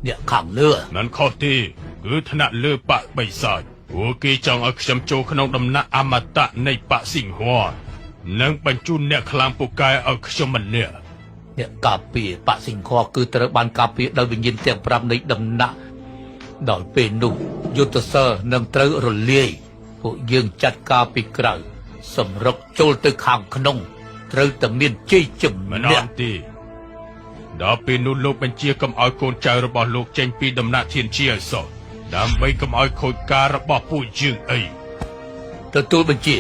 เนี่ยขังเลือนั้นข้อที่คือธนะเลือปะใบสาดหัวกีจองเอาขยำโจขนมดำนะอมตะในปะสิงหัวนังบรรจุเนี่ยคลางปุกายเอาขยำมันเนี่ยกาปีปะสิงคอคือตระบานกาปีโดยวิญญาณเตียงปรำในดำนะดอยเป็นนุ่ยุทธเซอร์นังตระรเลียผู้ยืงจัดกาปีกระสมรกโจลตึกขังขนมตระตะเมียนจี้จุ่มมันนอนตีดาวเป็นนุ่นโลกเป็นเจียกำเอาโกนใจระบอบโลกเจงปีดำนะเทียนเชียสอดำใบกำเอาโคการะบอบผู้ยืงตัวบัญชี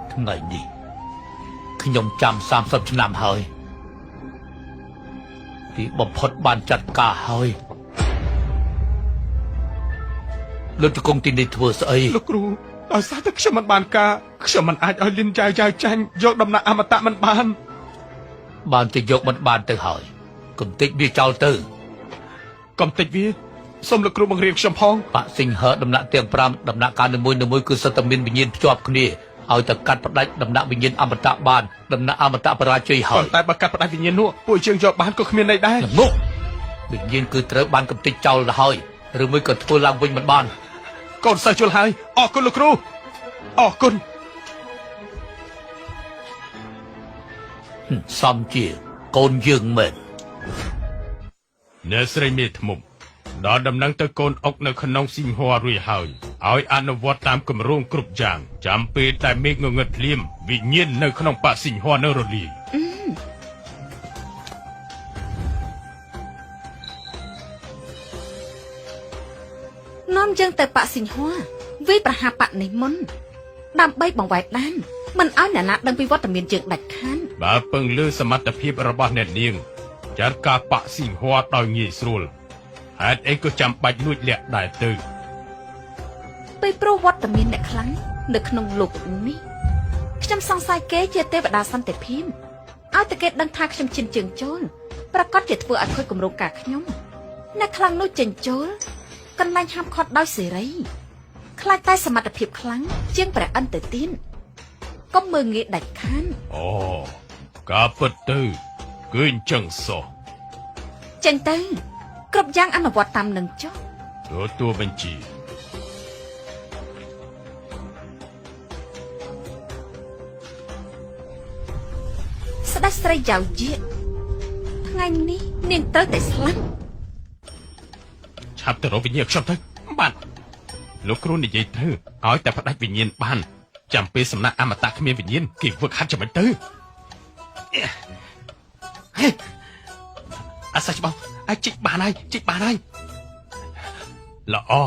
ทั้งไงนี่ขยมจำ30 ชนามเฮยที่บ่พดบานจัดกาเฮยเราจะคงตินในทัวร์ใส่ลูกครูเอาซาตะขมันบานกาขมันอาจเอาลินใจใจแจงยกดำนะอมตะมันบานจะยกมันบานเตอเฮยกุมติบีเจ้าเตอกำติวีสมลูกครูบังเรียกชมพองปะสิงเหดำนะเตียงปรำดำนะการนมวยคือสตมินวิญญาณจวบคนนี้เอาแต่กัดปดัยดำนะวิญญาณอมตะบานดำนะอมตะปราชัยหอยแต่ประกัดปดัยวิญญาณนัวป่วยเชิงจอบบานก็ขมิ้นได้งุวิญญาณคือเตะบานกับติเจ้าละหอยหรือไม่ก็ทัวลางวิญมันบานก่อนใส่จุลหายออกคุณลูกครูออกคุณซ้ำเจียโกนยืงเหม็นเนื้อสไลมีทมุมดอดำนังตะโกนออกในขนมสิงหัวรุยหายเอาอนุวัตตามกำรงกรุบจางจำเป็นแต่เมฆเงินเลี่ยมวิญญาณในขนมปะสิงหัวเนรลีน้อมยังแต่ปะสิงหัววิประหาปะในมนดำใบบังไว้ด้านมันเอาหนาดังไปวัดตะเมียนจึงดัดขันบาเปิงเลือสมัติเพียบระบาดเน็ตเนียงจัดการปะสิงหัวต่อยงี้สูลหากเองก็จำไปลุยเละได้ตื่นไปโปรวัดตะเมียนเนี่ยครั้งนึกนงลุกนี่ขจำสังสายเก๋เจเตวดาสันแต่พิมเอาแต่เกตดังทาขจำชินจึงโจลประกอบเจตเฟื่ออัดค่อยกลมโรงกาขยมในครั้งนู้นจึงโจลกันไล่ห้ามคอดได้เสรีคลายใต้สมัติเพียบครั้งเจียงแปรอันเตตินก็มืองี้ดัดขันอ๋อกาปตื้อเกินจังโซจังตื้อกรบย่างอนุวัตตามหนึ่งจ้าตัวบัญชีสดัสไตรยาวเยี่ยไงนี้เนียงเตอแต่สลับชับแต่เราวิญญาณชอบเธอบ้านลูกครูนี่ใจเธอเอาแต่พระได้วิญญาณบ้านจำเป็นสำนักอมตะขมิ้นวิญญาณกี่พวกขันจะมันเตอเฮ้อาศัยบ้าไอ้จิกบานไอ้ละอ้อ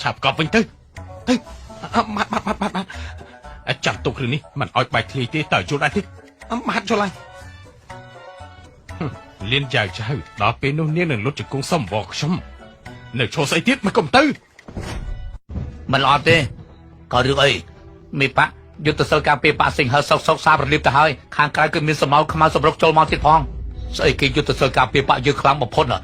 ฉับกอบเป็นตื้อมาจับตัวคืนนี้มันอ้อยใบคลีที่ต่อยจุดอะไรที่มาจุดอะไรเลี้ยนใหญ่จะให้ต่อเป็นนู่นนี่หนึ่งรถจะกุ้งส้มบอกชมหนึ่งโชว์ใส่ทิศมันกลมตื้อมันออดเต้ก็เรื่องไอ้มีปะยุติศการเปปะสิงหาซอกซาบรีบแต่ให้ข้างกายก็มีสมองขมาสมรกโจลมองติดพองใส่กิยุติศการเปปะยืดครั้งมาพ้นอ่ะ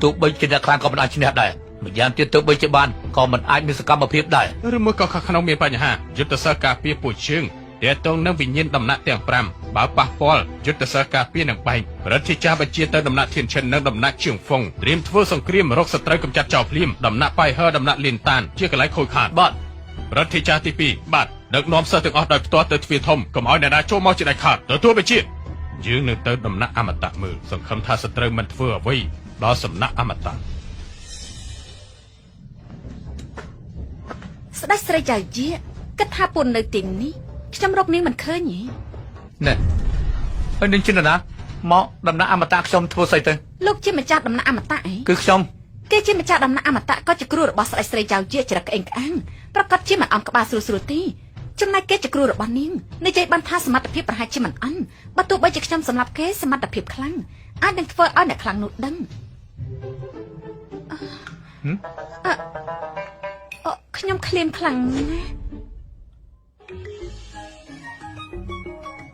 ตัวใบจินตครั้งก็มันอาจชนะได้เหมือนยามที่ตัวใบจีบานก็มันอาจมีสกัมมาเพียบได้หรือเมื่อก็ขนมเมียปัญหายุติศการเปปวดเชิงเดี๋ยวต้องนั่งวิญญาณดำนักเตียงปรำบ่าวปะปอลยุติศการเปหนังไปรัฐเจ้าบัญชีเตอร์ดำนักเทียนเชนนักดำนักเชียงฟงเตรียมทั่วสงครามรกสตรีกำจัดเจ้าพลิมดำนักไปเฮอดำนักลินตานเชื่อกระไรโคยขาดบ้านรัฐเจ้าที่ปีบัดดักน้อมเสถึงออกโดยตัวเตอร์ทวีทอมก็เอาในนาโจมอจิได้ขาดตัวไปเชี่ยยืนหนึ่งเตอร์ดำนักอมตะมือสังคมทาสตรีมันเฟื่อไว้รอสำนักอมตะสได้สระยาวเยี่ยกระทาปุ่นในติ่งนี้จำรกนี้มันเคยหนีเนี่ยไอ้นึงชินนะหมอดำนักอมตะชมทัวใส่เตอลูกเชี่ยมาจัดดำนักอมตะคือชมเกจิมาจากดำน้ำอมตะก็จะกรูระบาสไลสเตรยาวเจี๊ยจระกเองอังประกอบชิมันอัมกบาสุรุตีจำนายเกจะกรูระบานิ่งในใจบรรทัดสมัติเพียบประหารชิมันอันประตูใบจักจำสำหรับเกสมัติเพียบครั้งอันดังเฟอร์อันเนี่ยครั้งนุดดังขยมเคลียมครั้ง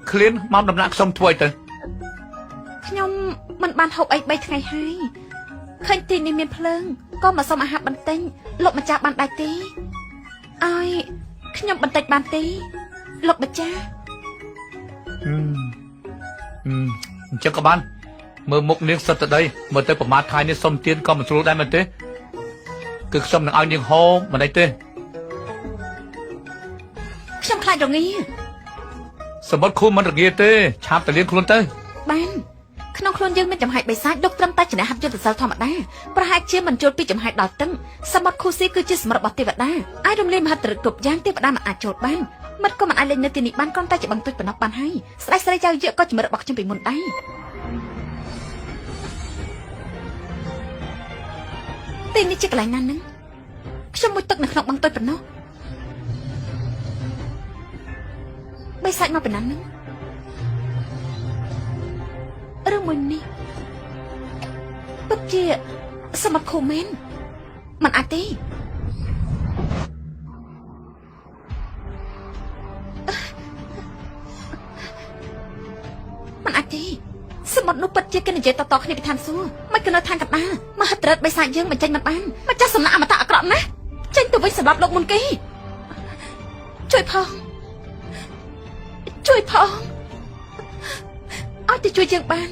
เคลียนมาดำนักชมทัวเตอขยมมันบานหกไอ้ใบไงให้เคยตีในเมียนเพลิงก็มาสมอาหารบันเต็งหลบมาจากบันไดตีไอ้ขยมบันเต็งบันตีหลบมาจ้า ចឹងក៏បានមើលមុខនាងសិតទៅដីមើលទៅប្រមាថខែនេះសុំទៀនក៏មិនស្រួលដែរមែនទេគឺខ្ញុំនឹងឲ្យនាងហូបមិនអីទេ ខ្ញុំខ្លាចរងា សម្បត្តិខូមិនរងាទេឆាប់ទៅលៀងខ្លួនទៅ បានក្នុងខ្លួនយើងមានចំហាយបិសាចដុកត្រឹមតែចំណាក់ហាត់យុទ្ធសាស្ត្រធម្មតាប្រហែលជាមិនចូលពីចំហាយដល់តឹងសម្បត្តិខូស៊ីគឺជាសម្រាប់របស់ទេវតាអាចរំលាយមហិទ្ធិឫទ្ធិគ្រប់យ៉ាងទេវតាមិនអាចចូលបានមិត្តក៏មិនអាចលេងនៅទីនេះបានគ្រាន់តែជាបង្ទុចប៉ុណ្ណោះបានហើយស្ដេចស្រីចៅយាក៏ជំរឿនរបស់ខ្ញុំពីមុនដែរទីនេះជាកន្លែងណានឹងខ្ញុំមួយទឹកនៅក្នុងបង្ទុចប៉ុណ្ណោះបិសាចមកពីណានឹងរឿងមួយនេះពិតជាសមត្ថខូមែនមិនអាចទេមិនអាចទេសមត្ថនោះពិតជាគេនិយាយតគ្នាពីឋានសួគ៌មិនក៏នៅឋានកណ្ដាលមហិទ្ធិឫទ្ធិបិសាចយើងមិនចេញមិនបានម្ចាស់សំណាក់អមតៈអាក្រក់ណាស់ចេញទៅវិញសម្រាប់លោកមុនគេជួយផងឲ្យទៅជួយយើងបាន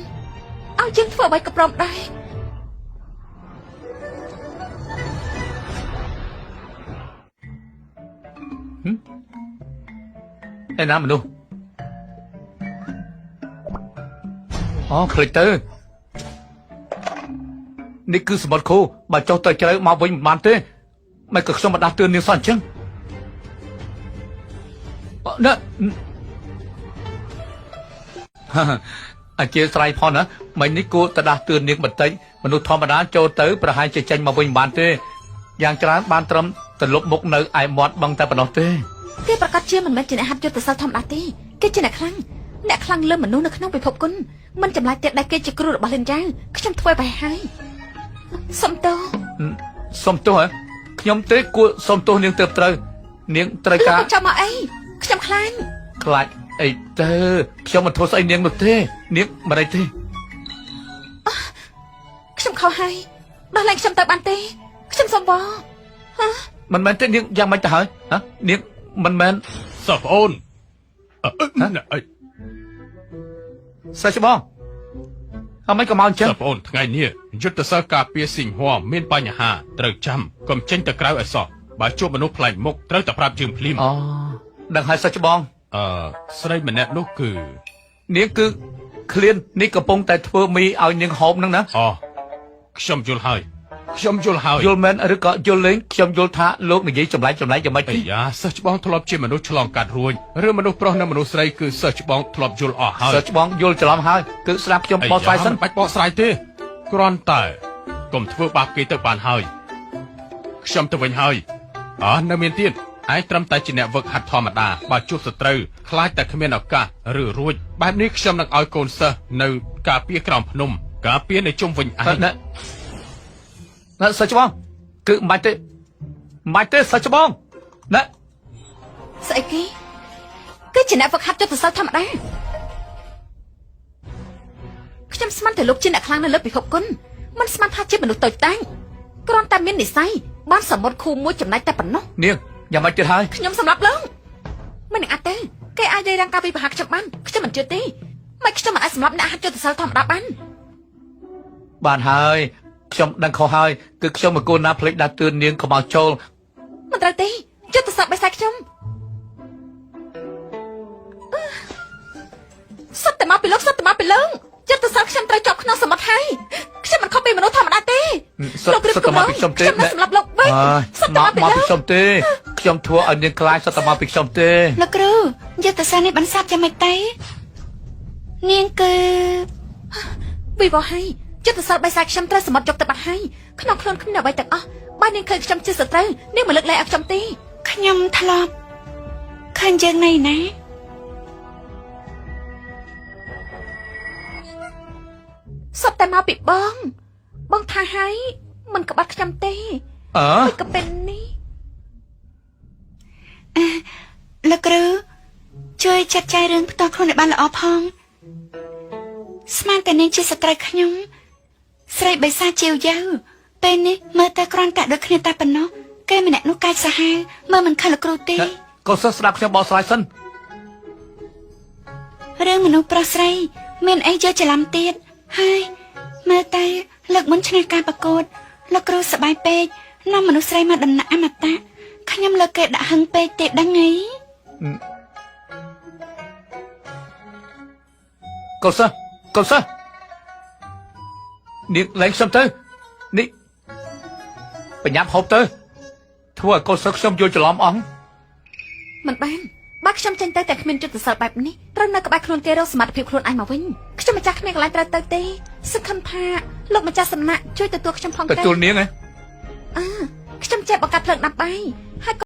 ឲ្យយើងធ្វើអ្វីក៏ព្រមដែរ ឯណាមនុស្សអូឃ្លេចទៅនេះគឺសម្បត្តិខូបើចុះទៅជ្រៅមកវិញមិនបានទេមិនក៏ខ្ញុំមិនដាស់តឿននាងសោះអញ្ចឹងណាអាជាស្រ័យផងណាមិញនេះគួរតែដាស់តឿននាងបន្តិចមនុស្សធម្មតាចូលទៅប្រហែលជាចេញមកវិញមិនបានទេយ៉ាងច្រើនបានត្រឹមទៅលុបមុខនៅឯមាត់បឹងតែប៉ុណ្ណោះទេ គេប្រកាសជាមិនមែនជាអ្នកហាត់យុទ្ធសាស្ត្រធម្មតាទេគេជាអ្នកខ្លាំងលើមនុស្សនៅក្នុងពិភពគុណមិនចម្លែកទៀតដែលគេជាគ្រូរបស់លិនចាវខ្ញុំធ្វើបែបហើយសុំទោសហ៎ខ្ញុំទេគួរសុំទោសនាងទៅត្រូវនាងត្រូវការចាំមកអីខ្ញុំខ្លាចអីទៅខ្ញុំមិនធ្វើស្អីនាងនោះទេនាងមិនអីទេខ្ញុំខុសហើយដោះលែងខ្ញុំទៅបានទេខ្ញុំសុំបងមិនមែនទេនាងយ៉ាងម៉េចទៅហើយនាងមិនមែន សោះប្អូនសាច់បងអមិនក៏មកអញ្ចឹង សោះប្អូនថ្ងៃនេះយុទ្ធសាស្ត្រការពារស៊ីងហួរមានបញ្ហាត្រូវចាំកុំចេញទៅក្រៅឲ្យសោះបើជួបមនុស្សប្លែកមុខត្រូវតែប្រាប់យើងភ្លាមអូដឹងហើយសាច់បងស្រីម្នាក់នោះគឺនាងគឺឃ្លាននេះកំពុងតែធ្វើមីឲ្យនាងហូបហ្នឹងណាអូខ្ញុំយល់ហើយយល់មែនឬក៏យល់លេងខ្ញុំយល់ថាលោកនិយាយចម្លែកយ៉ាងម៉េចអាយ៉ាសិស្សច្បងធ្លាប់ជាមនុស្សឆ្លងកាត់រួចឬមនុស្សប្រុសនិងមនុស្សស្រីគឺសិស្សច្បងធ្លាប់យល់អស់ហើយសិស្សច្បងយល់ច្រឡំហើយគឺស្ដាប់ខ្ញុំបកស្រាយសិនបាច់បកស្រាយទេគ្រាន់តែកុំធ្វើបាបគេទៅបានហើយខ្ញុំទៅវិញហើយនៅមានទៀតឯងត្រឹមតែជាអ្នកវឹកហាត់ធម្មតាបើជួបសត្រូវខ្លាចតែគ្មានឱកាសឬរួចបែបនេះខ្ញុំនឹងឲ្យកូនសិស្សនៅការពារក្រោមភ្នំការពារនៅជុំវិញឯងណាសាច់ច្បងគឺមិនបាច់ទេសាច់ច្បងណាស្អីគេគឺជាអ្នកវឹកហាត់យុទ្ធសាស្ត្រធម្មតាខ្ញុំស្មានតែលោកជាអ្នកខ្លាំងនៅលើពិភពគុណមិនស្មានថាជាមនុស្សតូចតាចគ្រាន់តែមាននិស្ស័យបានសមុទ្រខូមួយចំណែកតែប៉ុណ្ណោះនាងយ៉ាងម៉េចទៀតហើយខ្ញុំសម្រាប់លោកមិននឹងអត់ទេគេអាចរាយរាងការពីប្រហាខ្ញុំបានខ្ញុំមិនជឿទេមិនខ្ញុំមិនអាចសម្រាប់អ្នកហាត់យុទ្ធសាស្ត្រធម្មតាបានហើយខ្ញុំដឹងខុសហើយគឺខ្ញុំមកគូនណាភ្លេចដាក់ទឿននាងកុំឲ្យចូលមិនត្រូវទេយុទ្ធសាស្ត្របិសាចខ្ញុំសុទ្ធតែមកពីលោកយុទ្ធសាស្ត្រខ្ញុំត្រូវជាប់ក្នុងសមុទ្រហើយខ្ញុំមិនខុសពីមនុស្សធម្មតាទេលោកគ្រូមកពីខ្ញុំទេសម្រាប់លោកវិញមកពីខ្ញុំទេខ្ញុំធ្វើឲ្យនាងខ្លាចសុទ្ធតែមកពីខ្ញុំទេលោកគ្រូយុទ្ធសាស្ត្រនេះបានសាប់យ៉ាងម៉េចទេនាងគឺវិវោហើយយុទ្ធសាស្ត្របិសាចខ្ញុំត្រូវសមុទ្រយកទៅបាត់ហើយក្នុងខ្លួនគ្មានអ្វីទាំងអស់បើនាងឃើញខ្ញុំជាសត្រូវនាងមកលើកលែងឲ្យខ្ញុំទេខ្ញុំធ្លាប់ឃើញយើងណៃណាសុទ្ធតែមកពីបងថាហើយមិនក្បត់ខ្ញុំទេមិនក៏เป็นនេះលោកគ្រូជួយចាត់ចែងរឿងផ្ទាល់ខ្លួនឲ្យបានល្អផងស្មានតែនាងជាសត្រូវខ្ញុំស្រីបិសាចជាវយ៉ាវពេលនេះមើលតែគ្រាន់តែដូចគ្នាតែប៉ុណ្ណោះគេម្នាក់នោះកាចសាហាវមើលមិនខឹងលោកគ្រូទេក៏សិស្សស្ដាប់ខ្ញុំបកស្រាយសិនរឿង រឿងមនុស្សប្រុសស្រីមានអីយកច្រឡំទៀតហើយមើលទៅលើកមុនឆ្នះការប្រកួតលោកគ្រូសប្បាយពេកនាំមនុស្សស្រីមកដំណាក់អមតៈខ្ញុំលើកគេដាក់ហឹងពេកទេដឹងអី កូនសិស្សនាងលែងខ្ញុំទៅនេះបញ្ញាប់ហូបទៅធ្វើឲ្យកូនសិស្សខ្ញុំយល់ច្រឡំអស់ មិនបានបើខ្ញុំចេញទៅតែគ្មានយុទ្ធសាស្ត្របែបនេះត្រូវនៅក្បែរខ្លួនគេរកសមត្ថភាពខ្លួនឯងមកវិញខ្ញុំម្ចាស់គ្មានកន្លែងត្រូវទៅទេសង្ឃឹមថាលោកម្ចាស់សំណាក់ជួយទទួលខ្ញុំផង ទៅ ទេ ទួលនាងហ៎ ខ្ញុំចេះបង្កាត់ភ្លើងដាប់បាយ